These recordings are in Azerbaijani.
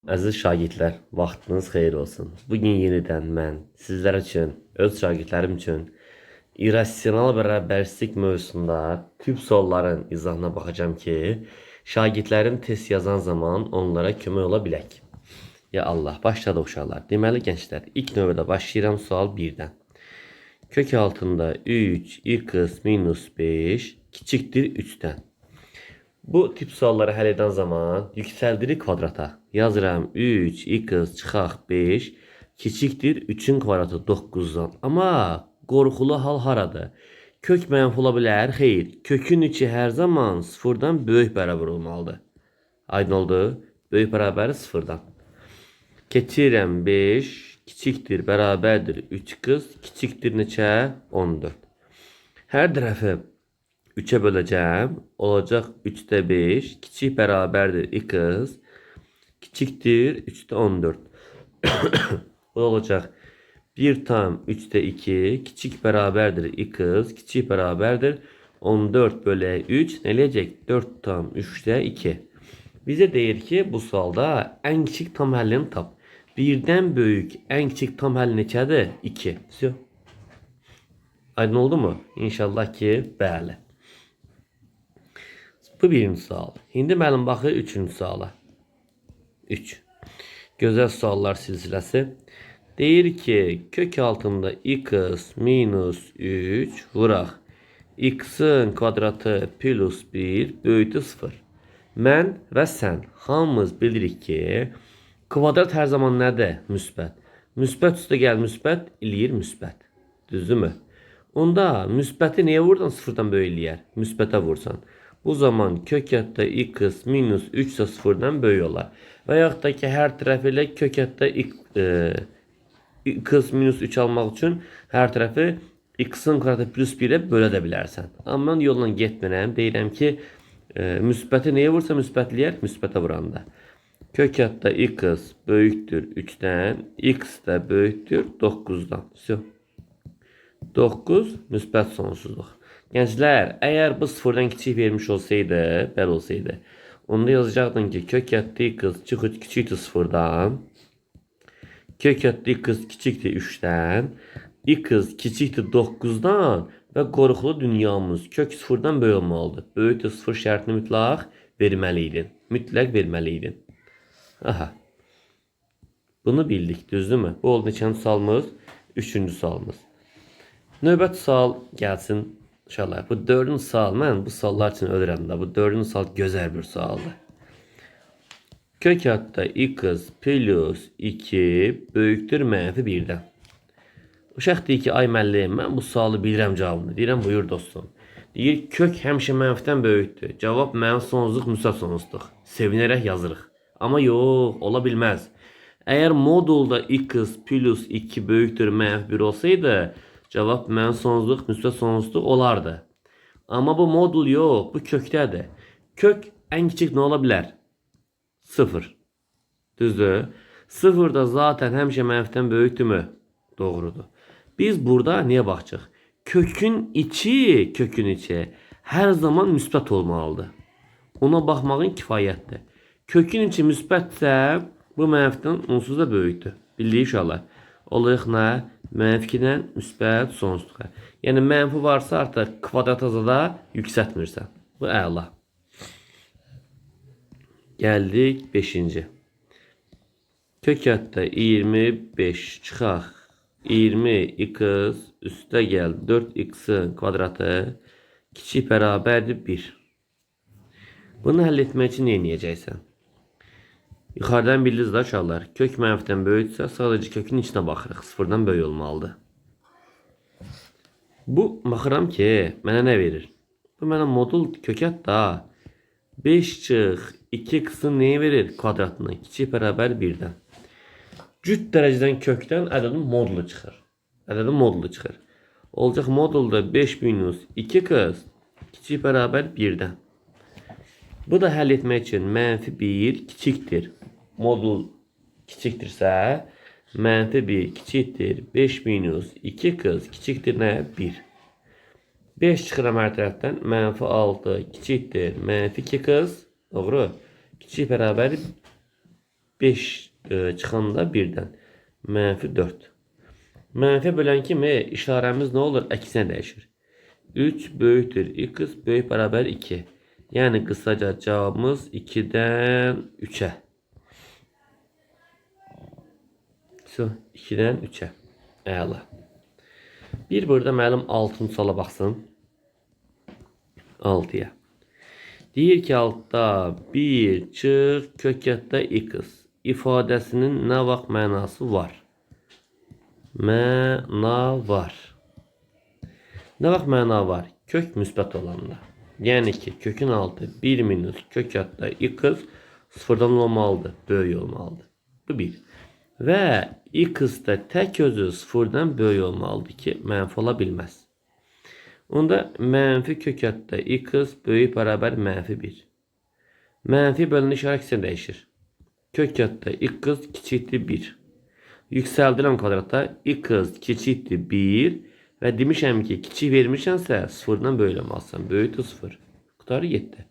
Əziz şagirdlər, vaxtınız xeyir olsun. Bugün yenidən mən sizlər üçün, öz şagirdlərim üçün irrasional bərabərlik mövzusunda tip sualların izahına baxacağım ki, şagirdlərim test yazan zaman onlara kömək ola bilək. Ya Allah, başladı uşaqlar. Deməli gənclər, ilk növbədə başlayıram sual 1-dən. Kök altında 3 x minus 5 kiçikdir 3-dən. Bu tip sualları həll edən zaman yüksəldirik kvadrata. Yazıram 3x çıxaq 5 kiçikdir 3-ün kvadratı 9-dan. Amma qorxulu hal haradır? Kök mənfi ola bilər? Xeyr. Kökün içi hər zaman 0-dan böyük bərabər olmalıdır. Aydın oldu? Böyük bərabəri 0-dan. Keçirəm 5 kiçikdir bərabərdir 3x kiçikdir neçə? 14. Hər tərəfi 3'e böleceğim. Olacak 3'te 5. Kiçik beraberdir x. Kiçiktir 3'te 14. Bu olacak 1 tam 3'te 2. Kiçik beraberdir x. Kiçik beraberdir 14 bölü 3. Ne eləyəcək? 4 tam 3'te 2. Bize deyir ki bu sualda en küçük tam həllini tap. Birden büyük en küçük tam həlli neçədir? 2. Aydın oldu mu? İnşallah ki bəli. Bu birinci sual. İndi müəllim baxır üçüncü suala. 3. Gözəl suallar silsiləsi. Deyir ki, kök altında x minus 3 vuraq. X'in kvadratı plus 1 böyütü 0. Mən və sən hamımız bilirik ki, kvadrat hər zaman nədir? Müsbət. Müsbət üstə gəl müsbət, eləyir müsbət. Düzdürmü? Onda müsbəti niyə vurdan 0-dan böyük eləyər? Müsbətə vursan. Bu zaman kök hətdə x minus 3 ise 0'dan böyük olar. Və yaxud da ki, hər tərəf ilə kök hətdə x minus 3 almaq üçün hər tərəfi x-in kvadratı plus 1'e bölə də bilərsən. Amma mən yolla getmirəm. Deyirəm ki, müsbəti nəyə vursa müsbətləyər? Müsbətə vuranda. Kök hətdə x böyükdür 3'dən, x də böyükdür 9'dan. 9 müsbət sonsuzluq. Gençler, eğer bu sıfırdan kiçik vermiş olsaydı, bəli olsaydı, onda yazacaqdın ki, kök hətdə x kiçikdir sıfırdan, kök hətdə x kiçikdir 3'dən, x kiçikdir 9'dan və qorxulu dünyamız kök sıfırdan böyük olmalıdır. Böyükdür sıfır şərtini mütləq verməliydin. Mütləq verməliydin. Aha. Bunu bildik, düzdürmü? Bu oldu neçənci sualımız? 3-cü sualımız. Növbəti sual gəlsin. İnşallah. Bu 4-cü sual, mən bu suallar üçün ölürəm də. Bu 4-cü sual gözəl bir sualdır. Kök hətdə x plus 2 böyükdür mənfi 1'dən. Uşaq deyir ki, ay müəllim, mən bu sualı bilirəm cavabını. Deyirəm, buyur dostum. Deyir, kök həmişə mənfidən böyükdür. Cavab mənfi sonsuzluq, müsbət sonsuzluq. Sevinərək yazırıq. Amma yox, ola bilməz. Əgər modulda x plus 2 böyükdür mənfi 1 olsaydı, cavab mənfi sonsuzluq, müsbət sonsuzluq olardı. Amma bu modul yox, bu kökdədir. Kök ən kiçik nə ola bilər? 0. Düzdür? 0 da zaten həmişə mənfidən böyükdürmü? Doğrudur. Biz burada niyə baxacaq? Kökün içi hər zaman müsbət olmalıdır. Ona baxmağın kifayətdir. Kökün içi müsbətsə, bu mənfidən onsuz da böyükdür. Bildiyi uşaqlar. Oluyuq nə? Mənfidən müsbət sonsuzluğa. Yəni mənfi varsa artıq kvadrata da yüksəltmirsən. Bu əla. Gəldik 5-ci. Kök hətdə 25 çıxaq 20x üstə gəl 4x'in kvadratı kiçik bərabərdir 1. Bunu həll etmək üçün nə edəcəksən? Yuxarıdan bildiniz də uşaqlar. Kök mənfidən böyüksə sadəcə kökün içinə baxırıq. 0'dan böyük olmalıdır. Bu baxıram ki, mənə nə verir? Bu mənə modul kök hətdə 5 çıx 2x'in neyi verir? Kvadratını. Kiçik bərabər 1'dən. Cüt dərəcədən kökdən ədədin modulu çıxır. Ədədin modulu çıxır. Olacaq modulda 5 minus 2x kiçik bərabər 1'dən. Bu da həll etmək üçün mənfi 1 kiçikdir. Modul kiçikdirsə, mənfi 1 kiçikdir 5 minus 2x kiçikdir nə? 1. 5 çıxıram hər tərəfdən. Mənfi 6 kiçikdir mənfi 2x. Doğru. Kiçik bərabər 5 çıxanda 1-dən. -4. Mənfi bölən kimi işarəmiz nə olur? Əksinə dəyişir. 3 böyükdür x böyük bərabər 2. Yəni qısaca cavabımız 2-dən 3-ə. 2-dən 3-ə. Əla. Bir burada müəllim 6-cı suala baxsın. 6-ya. Deyir ki, altda 1 çıx kökətdə x ifadəsinin nə vaxt mənası var? Məna var. Nə vaxt məna var? Kök müsbət olanda. Yəni ki, kökün altı 1 minus kökətdə x sıfırdan olmalıdır, böyük olmalıdır. Bu 1. Və x da tək özü sıfırdan böyük olmalıdır ki, mənfi ola bilməz. Onda mənfi kökətdə x böyük bərabər -1. Mənfi bölünün işarəsi dəyişir. Kökətdə x kiçikdir 1. Yüksəldirəm kvadrata x kiçikdir 1 və demişəm ki, kiçik vermişəmsə sıfırdan böyük olmalısan. Böyükdür 0. Qutarı 7.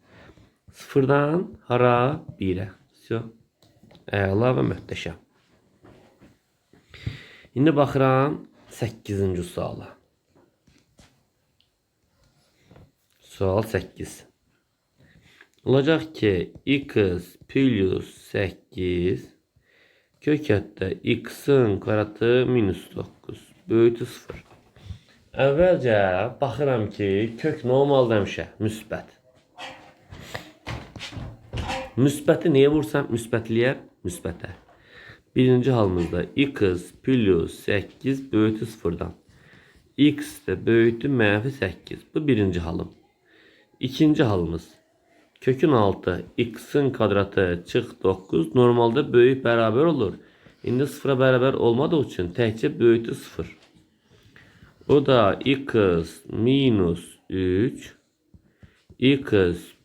Sıfırdan hara 1-ə. Əla və möhtəşəm. İndi baxıram 8-ci suala. Sual 8. Olacaq ki, x plus 8 kökətdə x-in kvadratı -9 böyükdür 0. Əvvəlcə baxıram ki, kök normal demişə, müsbət. Müsbəti nəyə vursam müsbətliyər? Müsbətə. Birinci halımızda x plus 8 böyükdür 0-dan. X də böyükdür -8. Bu birinci halım. İkinci halımız. Kökün altı x-in kvadratı çıx 9 normalda böyük bərabər olur. İndi 0-a bərabər olmadığı üçün təkcə böyükdür 0. O da x minus 3 x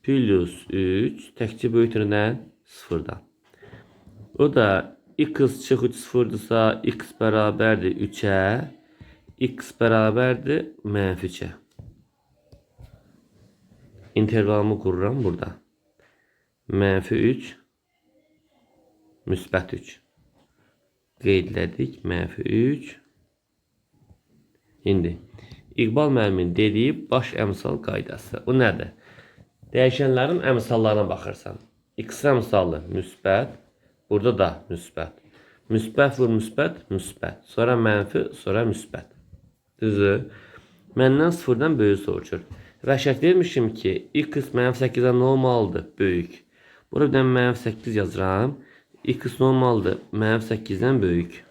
plus 3 təkcə böyükdür nə? 0-dan. O da x çıx 3 0-dırsa x bərabərdir 3-ə, x bərabərdir -3-ə. İntervalımı qururam burada. -3 müsbət 3. Qeydlədik -3. İndi İqbal müəllimin dediyi baş əmsal qaydası. O nədir? Dəyişənlərin əmsallarına baxırsan. X əmsalı müsbət, burada da müsbət. Müsbət vur müsbət, müsbət. Sonra mənfi, sonra müsbət. Düzü. Məndən 0-dan böyük soruşur. Və şərt vermişim ki, x -8-dən nə olmalıdır? Böyük. Burada bir dənə -8 yazıram. X normaldır. -8-dən böyük.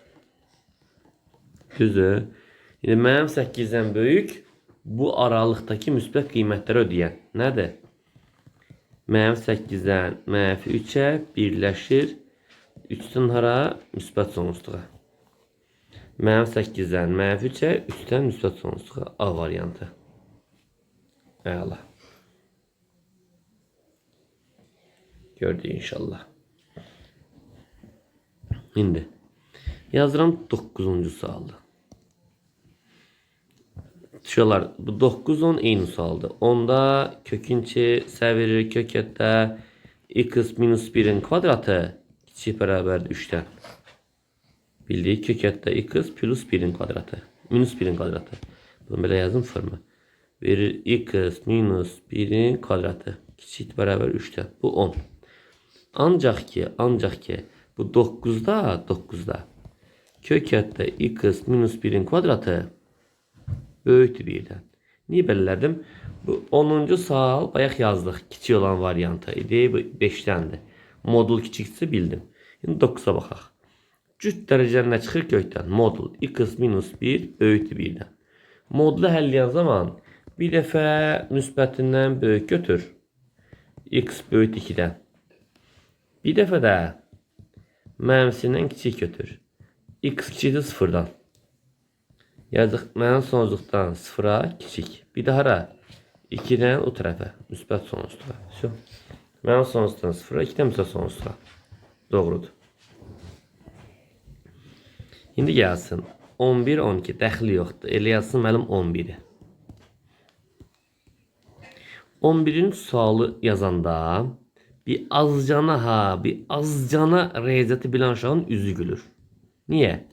Düzü. İndi -8-dən böyük bu aralıqdakı müsbət qiymətləri ödəyən. Nədir? -8-dən -3-ə birləşir. 3-dən hara? Müsbət sonsuzluğa. -8-dən -3-ə 3-dən müsbət sonsuzluğa. A variantı. Əla. Gördük inşallah. İndi yazıram 9-cu sualı. Şuralar bu 9 10 eyni sualdır. Onda kökünçi səvirir kökətdə x minus 1-in kvadratı kiçik bərabərdir 3-dən. Bildik kökətdə x plus 1-in kvadratı. Minus 1-in kvadratı. Bunu belə yazım forma. Verir x minus 1-in kvadratı. Kiçik bərabər 3-dən. Bu 10. Ancaq ki bu 9'da kökətdə x minus 1-in kvadratı böyükdür 1-dən. Niyə belirlədim? Bu 10-cu sual bayaq yazdıq. Kiçik olan variantı idi. Bu 5-dəndir. Modul kiçiksə bildim. İndi 9-a baxaq. Cüt dərəcəndə çıxır kökdən. Modul x minus 1 böyükdür 1-dən. Modulu həlləyən zaman bir dəfə müsbətindən böyük götür. X böyük 2-dən. Bir dəfə də mənfisindən kiçik götür. X kiçikdir 0-dan. Yazıq mənim sonsuzluqdan 0-a kiçik. Bir də hara? 2-dən o tərəfə. Müsbət sonsuzluğa. Mənim sonsuzluqdan 0-a 2-dən müsbət sonsuzluğa. Doğrudur. İndi gəlsin. 11, 12 dəxli yoxdur. Elə yazsın mənim 11-i. 11-in sualı yazanda Bir azcana bir azcana riyaziyyatı bilen uşağın üzü gülür. Niye?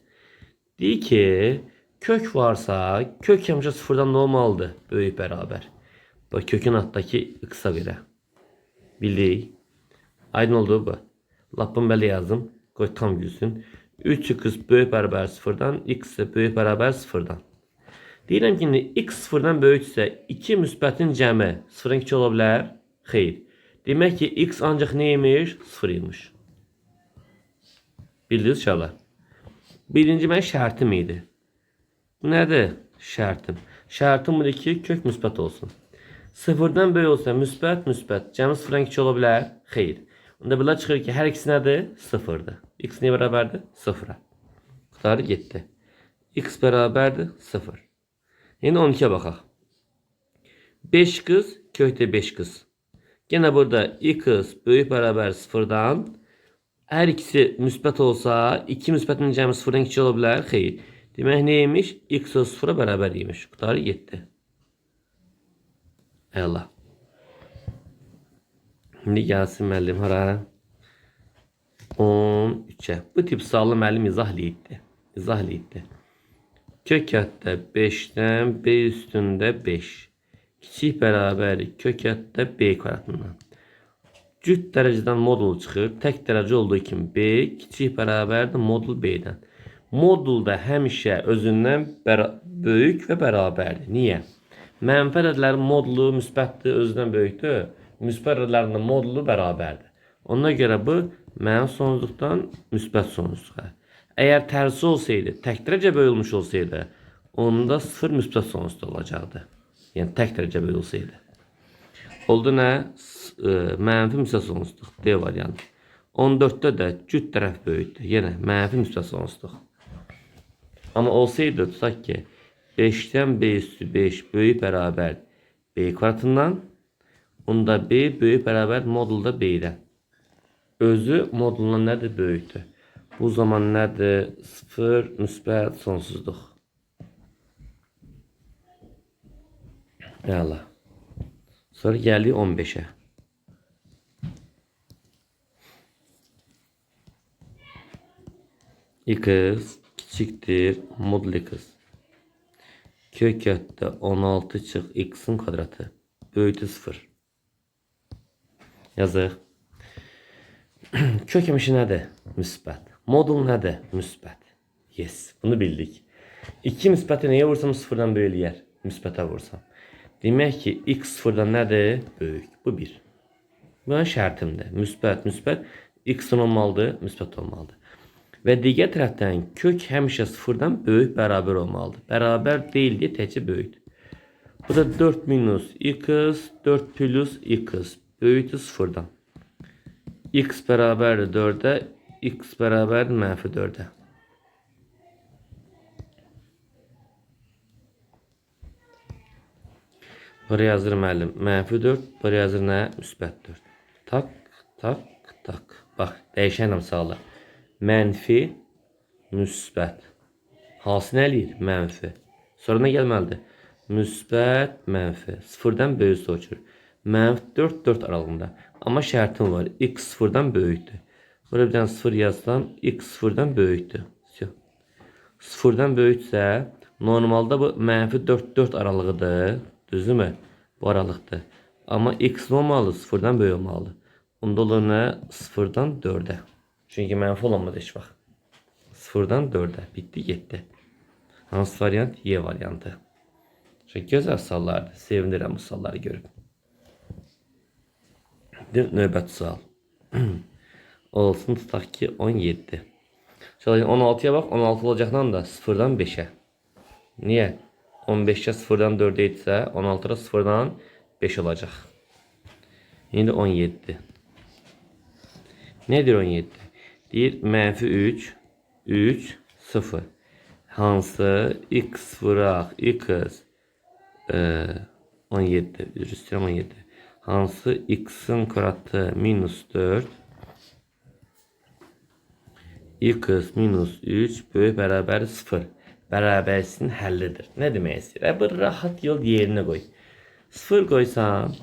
Deyir ki, kök varsa, kök həmişə sıfırdan nə olmalıdır? Böyük bərabər. Bax, kökün altdakı x-a görə. Bildik. Aydın oldu bu. Lapın belə yazdım. Qoy tam gülsün. 3x böyük bərabər sıfırdan, x isə böyük bərabər sıfırdan. Deyirəm ki, x sıfırdan böyüksə 2 müsbətin cəmi sıfırdan kiçik ola bilər? Xeyr. Demək ki, x ancaq neymiş? Sıfır imiş. Bildiniz uşaqlar? Birinci mənim şərtim idi. Bu nədir? Şərtim. Şərtim budur ki, kök müsbət olsun. Sıfırdan böyük olsa müsbət, müsbət. Cəmi sıfırdan kiçik ola bilər? Xeyr. Onda belə çıxır ki, hər ikisi nədir? Sıfırdır. X nəyə bərabərdir? Sıfıra. Qutarı getdi. X bərabərdir? Sıfır. Yine 12'ye baxaq. 5 qız kökdə 5 qız. Gene burada x böyük bərabər sıfırdan. Hər ikisi müsbət olsa 2 müsbətin cəmi sıfırdan kiçik ola bilər? Xeyr. Demək neymiş? X sıfıra bərabər imiş. Qutarı getdi. Əla. İndi gəlsin müəllim hara? 13'e. Bu tip sualı müəllim izah eləyirdi. İzah eləyirdi. Kök hətta 5'ten b üstündə 5. Kiçik bərabər kök hətta b kvadratından. Cüt dərəcədən modul çıxır. Tək dərəcə olduğu kimi b kiçik bərabərdir modul b-dən. Modul da həmişə özündən böyük və bərabərdir. Niyə? Mənfi ədədlərin modulu müsbətdir, özündən böyükdür. Müsbət ədədlərin modulu bərabərdir. Ona görə bu mənfi sonsuzluqdan müsbət sonsuzluğa. Eğer tersi olsaydı, tek derece bölünmüş olsaydı, onda sıfır müsbət sonsuzda olacaktı. Yani tek derece bölü olsaydı. Oldu ne? Mənfi müsbət sonsuzluq. D variantı. 14'te de cüt tərəf böyükdür. Yine mənfi müsbət sonsuzluq. Ama olsaydı tutaq ki 5'ten b üstü 5 böyük bərabər b kvadratından, onda b böyük bərabər modulda b-dən. Özü modulundan nədir? Böyükdür. Bu zaman nədir? Sıfır müsbət sonsuzluq. Əla. Sonra gəldik 15'e. X kiçikdir modul x. Kök hətta 16 çıx x'in kvadratı. Böyükdür 0. Yazıq. Kök həmişə nədir? Müsbət. Modul nədir? Müsbət. Yes. Bunu bildik. 2 müsbəti nəyə vursam sıfırdan böyüləyər? Müsbətə vursam. Demək ki, x sıfırdan nədir? Böyük. Bu 1. Bu şərtimdir. Müsbət, müsbət. X-in olmalıdır, müsbət olmalıdır. Və digər tərəfdən kök həmişə sıfırdan böyük bərabər olmalıdır. Bərabər deyil deyə təkcə böyükdür. Bu da 4 minus x, 4 plus x. Böyükdür sıfırdan. X bərabərdir 4'e, x bərabərdir mənfi 4'e. Buraya yazır müəllim. Mənfi 4, buraya yazır nə? Müsbət 4. Tak, tak, tak. Bax, dəyişən əmsalı. Mənfi, müsbət. Hansı nə eləyir? Mənfi. Sonra nə gəlməlidir? Müsbət, mənfi. Sıfırdan böyük soçur. Mənfi 4, 4 aralığında. Amma şərtim var. X sıfırdan böyükdür. Burada bir dənə sıfır yazsam, x sıfırdan böyükdür. Sıfırdan böyüksə, normalda bu mənfi 4, 4 aralığıdır. Düzdürmü? Bu aralıqdır. Amma x olmalı, sıfırdan böyük olmalı. Onda olur nə? Sıfırdan 4'e. Çünki mənfi olamadı heç vaxt. Sıfırdan 4'e. Bitti, getdi. Hansı variant? Y variantı. Çok gözəl suallardır. Sevinirəm bu sualları görüb. Növbəti sual. Olsun tutaq ki 17. Şöyle 16'ya bak. 16 olacaqdan da 0'dan 5'e. Niye? 15'e 0'dan 4'e etsə 16'da 0'dan 5 olacaq. Şimdi 17. Nedir 17? Deyir mənfi 3, 3, 0. Hansı x vuraq x 17. Üzr istəyirəm 17. Hansı x'in kvadratı minus 4 x minus 3 böyük bərabər 0 bərabərsin həllidir. Nə demək istəyir? Bu rahat yol yerinə qoy. 0 qoysam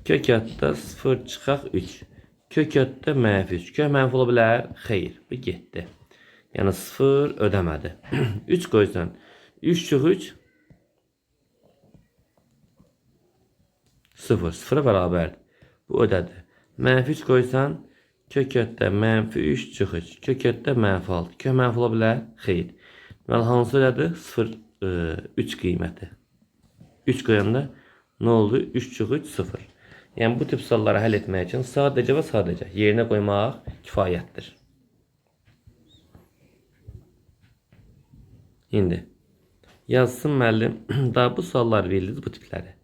Kök yadda 0 çıxaq 3. Kök yadda mənfi 3. Kök mənfi ola bilər? Xeyr. Bu getdi. Yəni 0 ödəmədi. 3 qoysan 3 çıx 3 0. 0'a bərabərdir. Bu ödədi. Mənfi 3 qoysan kök yadda mənfi 3 çıx 3. Kök yadda mənfi 6. Kök mənfi ola bilər? Xeyr. Deməli hansı ödədi? 0 3 qiyməti. 3 qoyanda nə oldu? 3 çıx 3 0. Yəni bu tip sualları həll etmək üçün sadəcə və sadəcə yerinə qoymaq kifayətdir. İndi yazsın müəllim, daha bu suallar verildiniz bu tipləri.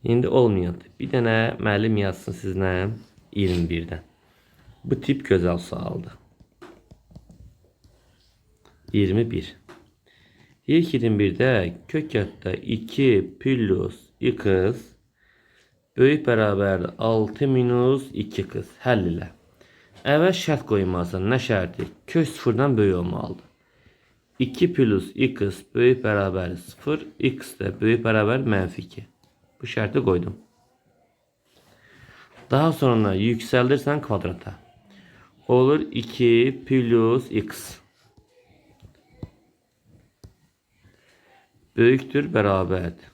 İndi olmayandı. Bir dənə müəllim yazsın sizlə 21-dən. Bu tip gözəl sualdır. 21. İlk 21'də kök yadda 2 plus x böyük bərabərdir 6 minus 2x. Həll ilə. Əvvəl şərt qoymalısan. Nə şərti? Kök 0-dan böyük olmalıdır. 2 plus x böyük bərabər 0, x də böyük bərabər mənfi 2. Bu şərti qoydum. Daha sonra yüksəldirsən kvadrata. Olur 2 plus x. Böyükdür bərabərdir.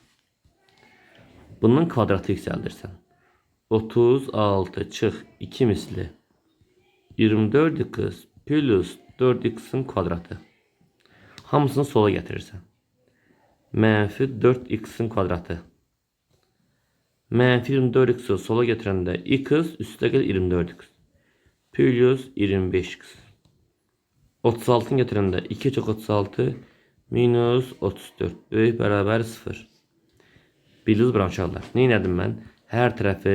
Bunun kvadratı yüksəldirsən. 36 çıx 2 misli 24x plus 4x'in kvadratı. Hamısını sola gətirirsən. Mənfi 4x'in kvadratı. Mənfi 24x'i sola gətirəndə x üstə gəl 24x. Plus 25x. 36'ını gətirəndə 2 çıx 36 minus 34. Böyük bərabər 0. Bildiniz branşarlar. Ne elədim mən? Hər tərəfi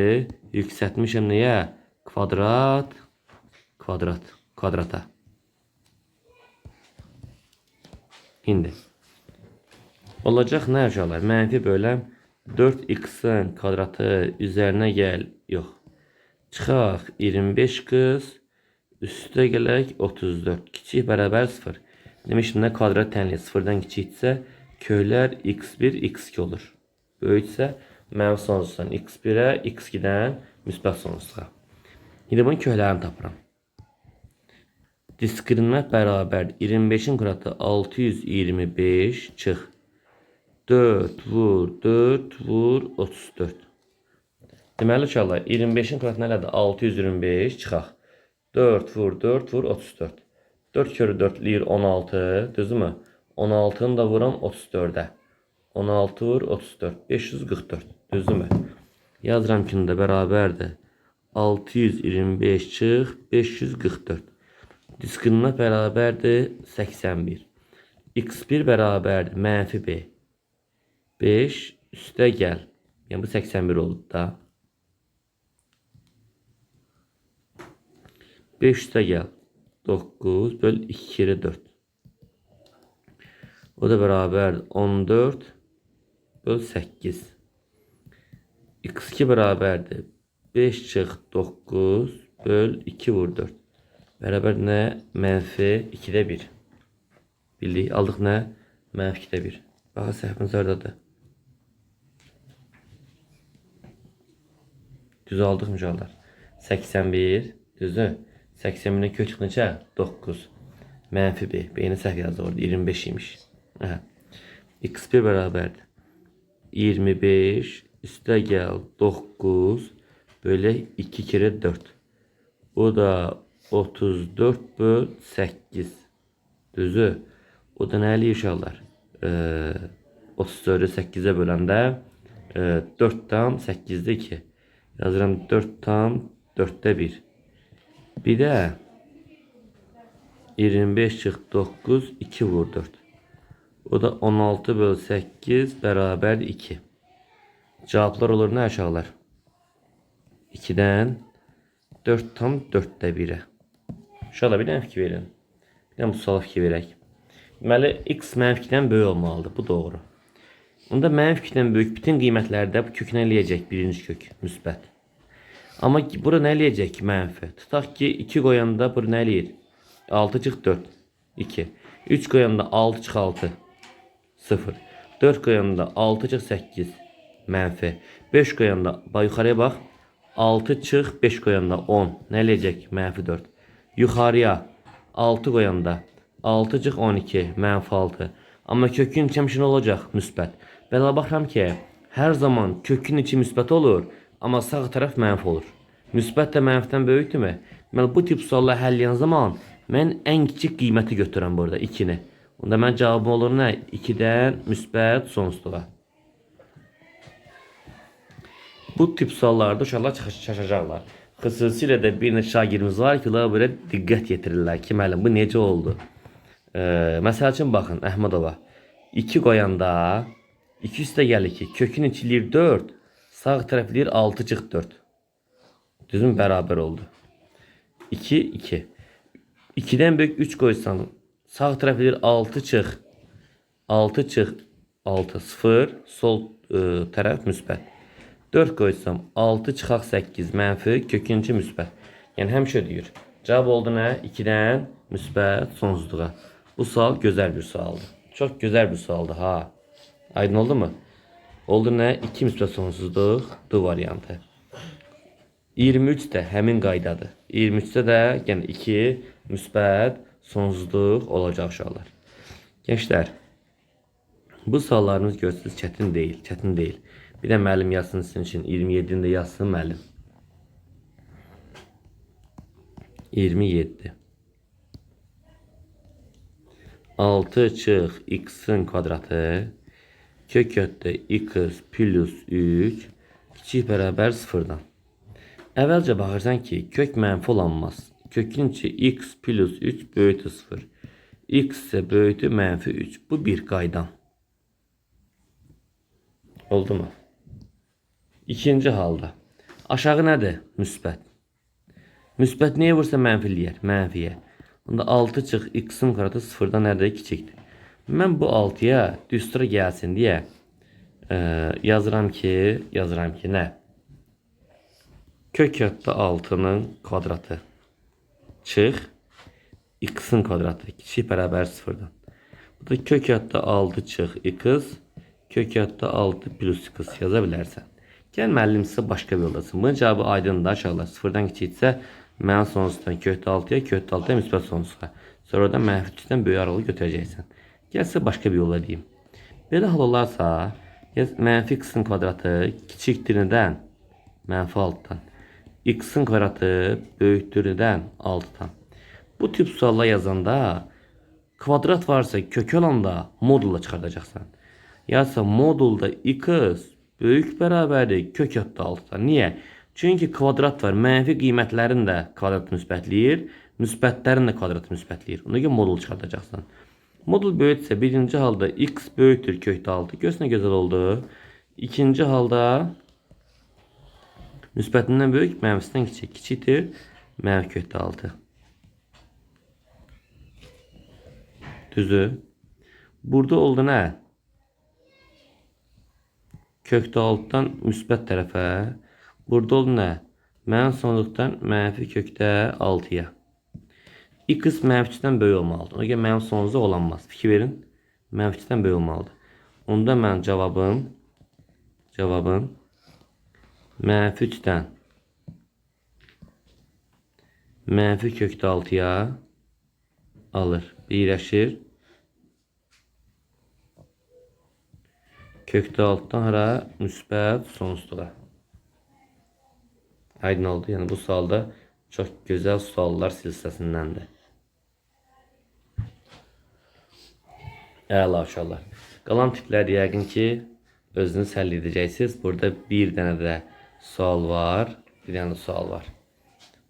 yüksəltmişəm nəyə? Kvadrat, kvadrat, kvadrata. İndi. Olacaq nə uşaqlar? Mənfi böləm 4x'in kvadratı üzərinə gəl. Yox. Çıxaq 25x üstə gələk 34. Kiçik bərabər 0. Demişdim nə kvadrat tənliyi 0-dan kiçikdirsə köylər x1, x2 olur. Böyüksə mənfi sonsuzdan x1'ə, x2'dən müsbət sonsuzluğa. İndi bunun köylərini tapıram. Diskriminant bərabər 25'in kvadratı 625 çıx 4 vur 4 vur 34. Deməli uşaqlar 25'in kvadratı nədir? 625 çıxaq 4 vur 4 vur 34. 4 körü 4 liyir 16, düzdürmü? 16'nı da vuram 34'ə. 16 vur 34. 544. Düzdürmü? Yazıram ki də bərabərdir. 625 çıx 544. Diskriminant bərabərdir 81. x1 bərabərdir mənfi b. 5 üstə gəl. Yəni bu 81 oldu da. 5 üstə gəl. 9 böl 2 kere 4. O da bərabərdir 14 böl 8. x2 bərabərdir 5 çıx 9 böl 2 vur 4. Bərabər nə? Mənfi 2'də 1. Bildik. Aldıq nə? Mənfi 2'də 1. Baxa səhvimiz oradadır. Düz aldıq mücadlar. 81. Düzü. 81'in kök çıxınca 9. Mənfi b. B'ni səhv yazdı orada. 25 imiş. Aha. x1 bərabərdir 25 üstə gəl 9 bölək 2 kere 4. O da 34 böl 8. Düzü. O da nə eləyir uşaqlar? 34'ü 8'e böləndə 4 tam 8'də 2. Yazıram 4 tam 4'də 1. Bir də 25 çıx 9 2 vur 4. O da 16 böl 8 bərabər 2. Cavablar olur nə aşağılar? 2'dən 4 tam 4'də 1'ə. Uşaqlar bir dənə fikir verin. Bir dənə bu suala fikir verək. Deməli x mənfi 2'dən böyük olmalıdır. Bu doğru. Onda mənfi 2'dən böyük bütün qiymətlərdə bu kök nə eləyəcək? Birinci kök müsbət. Amma bura nə eləyəcək mənfi? Tutaq ki 2 qoyanda bura nə eləyir? 6 çıx 4 2. 3 qoyanda 6 çıx 6 0. 4 qoyanda 6 çıx 8 mənfi. 5 qoyanda yuxarıya bax 6 çıx 5 qoyanda 10. Nə eləyəcək? Mənfi 4. Yuxarıya 6 qoyanda 6 çıx 12. Mənfi 6. Amma kökün içi həmişə nə olacaq? Müsbət. Belə baxıram ki, hər zaman kökün içi müsbət olur, amma sağ tərəf mənfi olur. Müsbət də mənfidən böyükdürmü? Mən bu tip sualları həll edən zaman mən ən kiçik qiyməti götürürəm burada 2-ni. Onda mən cavabım olur nə? 2-dən müsbət sonsuzluğa. Bu tip suallarda uşaqlar çaşacaqlar. Xüsusilə də bir neçə şagirdimiz var ki, onlar belə diqqət yetirirlər ki, müəllim bu necə oldu? Məsəl üçün baxın Əhmədova. 2 qoyanda 2 üstə gəlir ki, kökün içilir 4, sağ tərəfləyir 6 çıx 4. Düzün bərabər oldu. 2, 2. 2-dən böyük 3 qoysan, sağ tərəfləyir 6 çıx 6 çıx 6, 0, sol tərəf müsbət. 4 qoysam 6 çıxaq 8 mənfi kökün içi müsbət. Yəni həmişə deyir. Cavab oldu nə? 2-dən müsbət sonsuzluğa. Bu sual gözəl bir sualdır. Çox gözəl bir sualdır ha. Aydın oldu mu? Oldu nə? 2 müsbət sonsuzluq D variantı. 23 də həmin qaydadır. 23-də də yəni 2 müsbət sonsuzluq olacaq uşaqlar. Gençlər, bu suallarımız görürsünüz çətin deyil, çətin deyil. Bir də müəllim yazsın sizin üçün. 27-ni də yazsın müəllim. 27. 6 çıx x-in kvadratı kök x plus 3 kiçik bərabər 0-dan. Əvvəlcə baxırsan ki, kök mənfi olanmaz. Kökün içi x plus 3 böyütü 0. X ise böyütü mənfi 3. Bu bir qaydam. Oldu mu? İkinci halda. Aşağı nədir? Müsbət. Müsbət nəyə vursa mənfiliyər? Mənfiyə. Onda 6 çıx x-in kvadratı 0-dan nədir? Kiçikdir. Mən bu 6-ya düstura gəlsin deyə yazıram ki nə? Kök 6-nın kvadratı çıx x-in kvadratı kiçik bərabər 0-dan. Bu da kök 6 çıx x kök 6 plus x yaza bilərsən. Gəl müəllim sizə başqa bir yoldasın. Bunun cavabı aydındır aşağılar. 0-dan kiçiksə mən sonsuzdan kök 6-ya, kök 6-ya müsbət sonsuzluğa. Sonra da mənfi 3-dən böyük aralığı götürəcəksən. Gəl sizə başqa bir yolla deyim. Belə hal olarsa, mənfi x-in kvadratı kiçikdir nədən? Mənfi 6-dan. X-in kvadratı böyükdür nədən? 6-dan. Bu tip suallar yazanda kvadrat varsa kök olanda modulla çıxardacaqsan. Yazsa modulda x böyük bərabərdir kök 6-dan. Niyə? Çünki kvadrat var. Mənfi qiymətlərin də kvadrat müsbətləyir, müsbətlərin də kvadrat müsbətləyir. Ona görə modul çıxardacaqsan. Modul böyüksə birinci halda x böyükdür kök 6. Görsünə gözəl oldu. İkinci halda müsbətindən böyük, mənfisindən kiçik. Kiçikdir mənfi kök 6. Düzü. Burada oldu nə? Kökdə 6-dan müsbət tərəfə. Burada oldu nə? Mən sonluqdan mənfi kökdə 6-ya. X mənfi-dən böyük olmalıdır. Ona görə mənim sonsuzluq olanmaz. Fikir verin. Mənfi-dən böyük olmalıdır. Onda mən cavabım mənfi 3-dən mənfi kökdə 6-ya alır. Birləşir. Kökdə 6-dan hara? Müsbət sonsuzluğa. Aydın oldu. Yəni bu sualda çox gözəl suallar silsiləsindəndir. Əla uşaqlar. Qalan tipləri yəqin ki özünüz həll edəcəksiniz. Burada bir dənə də sual var. Bir dənə də sual var.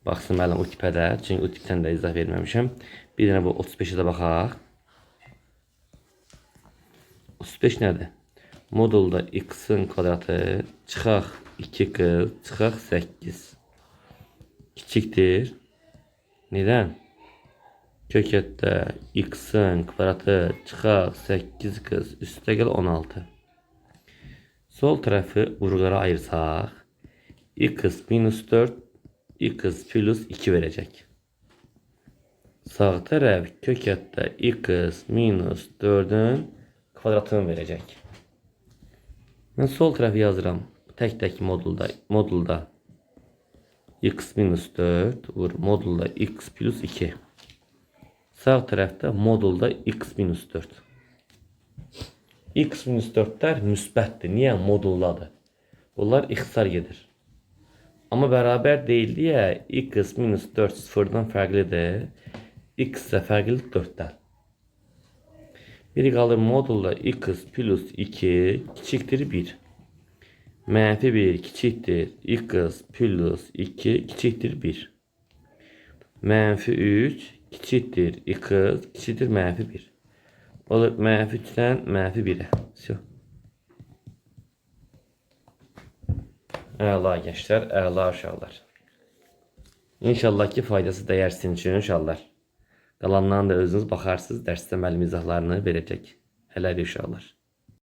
Baxsın müəllim o tipə də. Çünki o tipdən də izah verməmişəm. Bir dənə bu 35-ə də baxaq. 35 nədir? Modulda x-in kvadratı çıxaq 2x çıxaq 8 kiçikdir. Nədən? Kökətdə x-in kvadratı çıxaq 8x üstə gəl 16. Sol tərəfi vurğulara ayırsaq x minus 4 x plus 2 verəcək. Sağ tərəf kökətdə x minus 4-ün kvadratını verəcək. Mən sol tərəfi yazıram. Tək-tək modulda. x minus 4 vur modulda x plus 2. Sağ tərəfdə modulda x minus 4. X minus 4'lər müsbətdir. Niyə? Moduldadır. Bunlar ixtisar gedir. Amma bərabər deyil deyə x minus 4 sıfırdan fərqlidir. X isə fərqlidir 4'dən. Biri qalır modulda x plus 2 kiçikdir 1. Mənfi 1 kiçikdir x plus 2 kiçikdir 1. Mənfi 3 kiçikdir x kiçikdir mənfi 1. Olur mənfi 3'dən mənfi 1'ə. Əla gençlər, əla uşaqlar. İnşallah ki faydası dəyər sizin üçün uşaqlar. Qalanlarına da özünüz baxarsınız, dərsdə müəllim izahlarını verəcək. Hələlik uşaqlar.